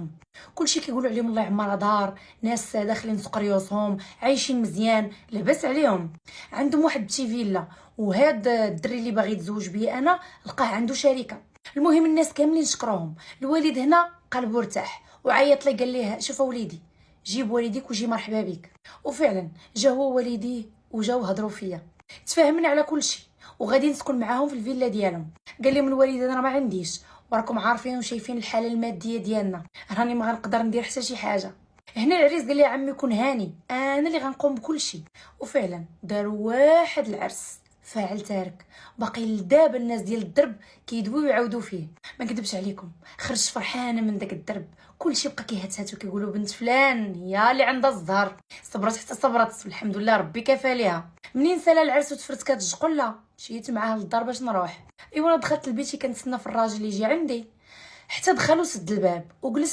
حياتهم. كلشي كيقولوا عليهم الله يعمرها دار، ناس داخلين سوق ريوسهم عايشين مزيان لاباس عليهم، عندهم واحد بتي فيلا. وهاد الدري اللي باغي يتزوج بيه انا لقاه عنده شركه. المهم الناس كاملين شكروهم. الوالد هنا قلبه ارتاح وعيط لي قال ليه شوف وليدي جيب والديك وجي مرحبا بك. وفعلا جا هو والديه وجاو هضروا فيا، تفاهمنا على كل شيء وغادي نسكن معاهم في الفيلا ديالهم. قال لهم الوالد انا ما عنديش، وراكم عارفين وشايفين الحاله الماديه ديالنا، راني ما غنقدر ندير حتى شي حاجه. هنا العريس قال لي عمي كون هاني انا اللي غنقوم بكل شيء. وفعلا داروا واحد العرس فاعل تارك، باقي لدابا الناس ديال الدرب كيدويو ويعاودوا فيه. ما نكذبش عليكم خرجت فرحانه من داك الدرب، كلشي بقى كيهتهت وكيقولوا بنت فلان هي اللي عندها الزهر. صبرت حتى صبرت، الحمد لله ربي كفى ليها. منين سالا العرس وتفرت كتجقله مشيت معاه للدار باش نروح. ايوا انا دخلت لبيتي كنتسنى في الراجل يجي عندي، حتى دخل وسد الباب وجلس